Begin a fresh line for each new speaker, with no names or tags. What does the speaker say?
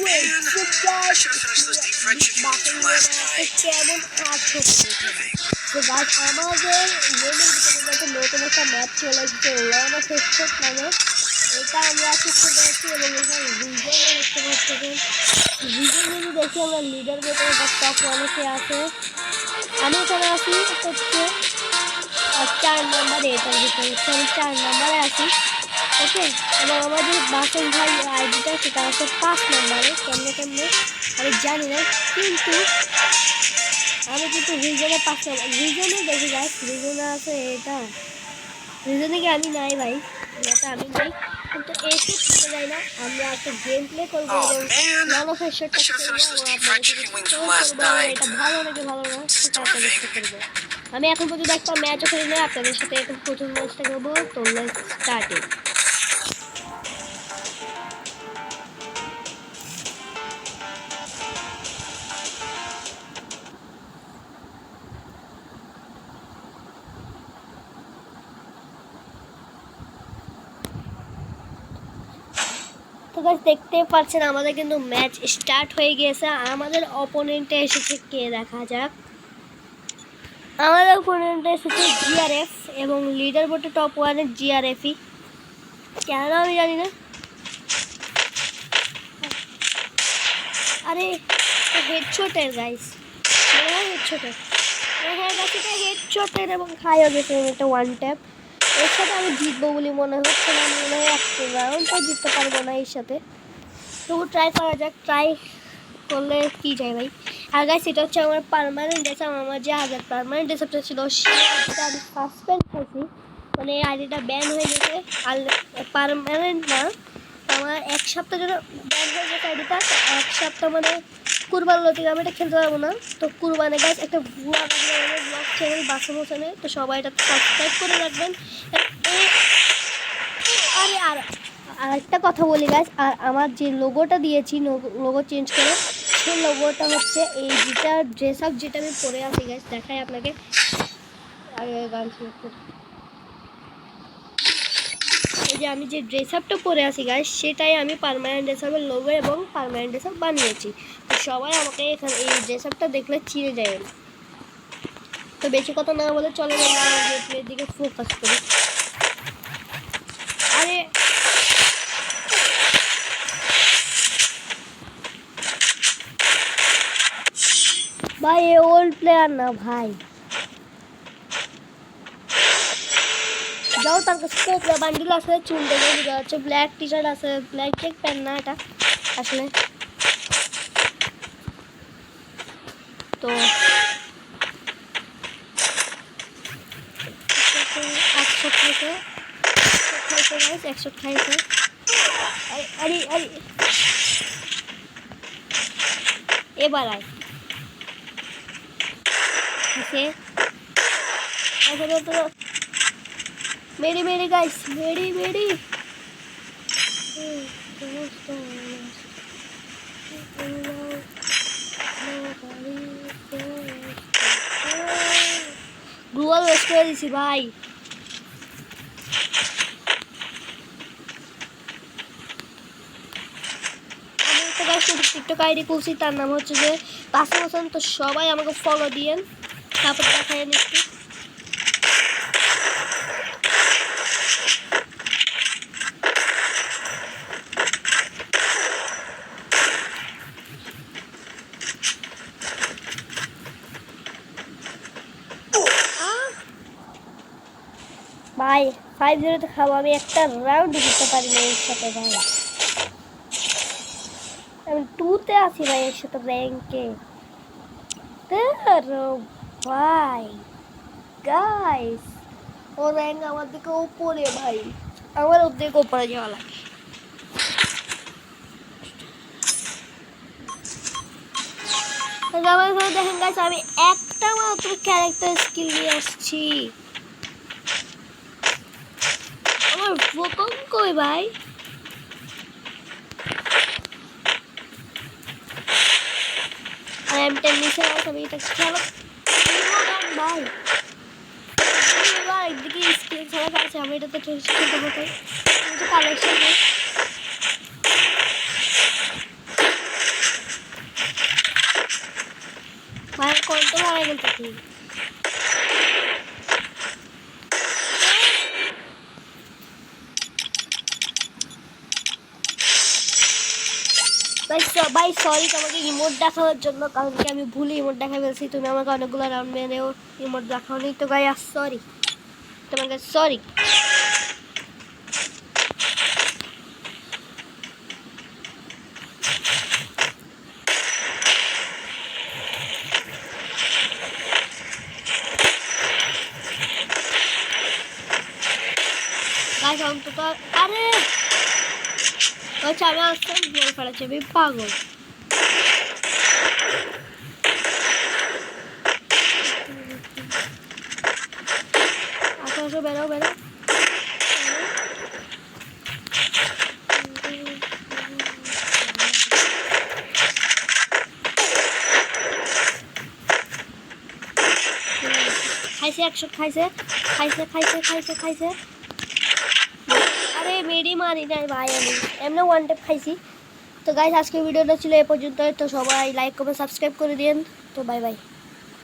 man, I should have finished those deep fried chicken wings from last night.
কেমন আছো তো গাছ আমাদের গেমের ভিতরে একটা নতুন একটা ম্যাপ চলে এসেছে লন অফ হেডশট নামে। এটা আমরা শিখতে পেরেছি এবং এখানে রিজনে দেখতে পাচ্ছেন। রিজন যদি দেখি আমরা লিডার বোর্ডে টপ ওয়ানে আছে। আমি এখানে আছি হচ্ছে 4 নম্বরে, এটার ভিতরে আমি 4 নম্বরে আছি। ওকে, এবং আমাদের বাসন ভাই আইডিটা সেটা আছে 5 নম্বরে। কেমনে আমি জানি না, কিন্তু আমি কিন্তু রিজনে 5 নম্বর রিজনে দেখি গাছ। রিজনে আছে এটা, রিজনে কি আমি নাই ভাই, এটা আমি নাই, কিন্তু এসে থাকতে যাই না। আমরা একটা গেম প্লে করবো এবং লন অফ হেডশটটা এটা ভালো নাকি ভালো না সেটা আপনাদের সাথে করবো। আমি এখন পর্যন্ত একটা ম্যাচও খেলি না, আপনাদের সাথে এখন প্রথম ম্যাচটা করবো। তো লেটস স্টার্ট ইট। তো গাইস দেখতে পাচ্ছেন আমাদের কিন্তু ম্যাচ স্টার্ট হয়ে গিয়েছে। আমাদের অপোনেন্টে এসেছে কে দেখা যাক। আমাদের অপোনেন্টে এসেছে জিআরএফ এবং লিডার বোর্ডে টপ ওয়ানে জিআরএফই, কেন আমি জানি না। আরে হেডশটের গাইস, হেডশটের হেডশটের এবং খাইও গেছে একটা ওয়ান ট্যাপ। এর সাথে আমি জিতবো বলে মনে হচ্ছে না, মনে হয় একটা রাউন্ডটা জিততে পারবো না এর সাথে। তবু ট্রাই করা যাক, ট্রাই করলে কি যায় ভাই। আর গাইস এটা হচ্ছে আমার পার্মানেন্ট ডেসাপ। আমার যে আগের পার্মানেন্ট ডেসাপটা ছিল সেটা আমি সাসপেন্ড খাইছি, মানে আইডিটা ব্যান হয়ে গেছে। আর পার্মানেন্ট না, আমার 1 সপ্তাহ জন্য ব্যান হয়ে গেছে আইডিটা। 1 সপ্তাহ মানে কুরবান লতিকা আমি এটা খেলতে পারবো না। তো কুরবানে গাইস একটা ভুয়া ব্লগ চ্যানেল বাসন চ্যানেল, তো সবাই এটা সাবস্ক্রাইব করে রাখবেন। আরে আর একটা কথা বলি গাইস, আর আমার যে লোগোটা দিয়েছি লোগো চেঞ্জ করে, সেই লোগোটা হচ্ছে এই যেটা ড্রেস আপ যেটা আমি পরে আছি গাইস, দেখাই আপনাকে। আগে গান শুরু করি। এই যে আমি যে ড্রেস আপটা পরে আছি গাইস, সেটাই আমি পার্মানেন্ট ড্রেস আপের লোগো এবং পার্মানেন্ট ড্রেস আপ বানিয়েছি। তো সবাই আমাকে এখানে এই ড্রেস আপটা দেখলে চিনে যাবেন। তো বেশি কথা না বলে চলে আমরা গেমের দিকে ফোকাস করি। আরে ভাই এ ওল্ড প্লেয়ার না ভাই, যাও তার কাছে কোপরা বান্ডিল আছে, চুল দেখে বোঝা যাচ্ছে। ব্ল্যাক টি শার্ট আছে, ব্ল্যাক চেক প্যান্ট না এটা আসলে। তো 100 খাইছে, 100 খাইছে। আরে আরে এবার আয় তো मेरी गाइस मेरी গ্লুয়াল ওয়েস্ট করে দিছি ভাই। আমি একটা গাইস টিকটক আইডি খুলছি, তার নাম হচ্ছে যে বাসন হোসেন। তো সবাই আমাকে ফলো দিয়েন, তারপর দেখায় একটু। ভাই 5-0 খাবো, আমি একটা রাউন্ড জিততে পারি না এর সাথে ভাই। আমি 2-তে আছি ভাই এর সাথে র্যাঙ্কে। ভাই গাইস ও র্যাঙ্ক আমার দিকে উপরে ভাই, আমার ওর দিকে উপরে যাওয়া লাগে। দেখেন গাইস আমি একটা মাত্র ক্যারেক্টার স্কিল নিয়ে আসছি। আমার ভোকম কই ভাই? আমি টেনিসে আমি এটা খেলো ভাই। একদিকে স্কিল ছাড়া আছে, আমি এটাতে খেলতে পারতাম। কালেকশন হয়ে গেল কি ভাই সরি তোমাকে ইমোট দেখানোর জন্য, কারণ কি আমি ভুলে ইমোট দেখা ফেলছি। তুমি আমাকে অনেকগুলো রাউন্ড মেরেও ইমোট দেখাওনি, তো গাই সরি, তোমাকে সরি। গাইস অন্তত আরে আচ্ছা আমি আসতাম বল ফেলাচ্ছে, আমি পাগল। আসো আসো বেরো বেরো। খাইছে 100 খাইছে খাইছে খাইছে খাইছে খাইছে। আরে মেরি মারি নাই ভাই, আমি এমনি ওয়ান টেপ খাইছি। তো গাইস আজকে ভিডিওটা ছিল এ পর্যন্ত। তো সবাই লাইক কমেন্ট সাবস্ক্রাইব করে দিন। তো বাই বাই।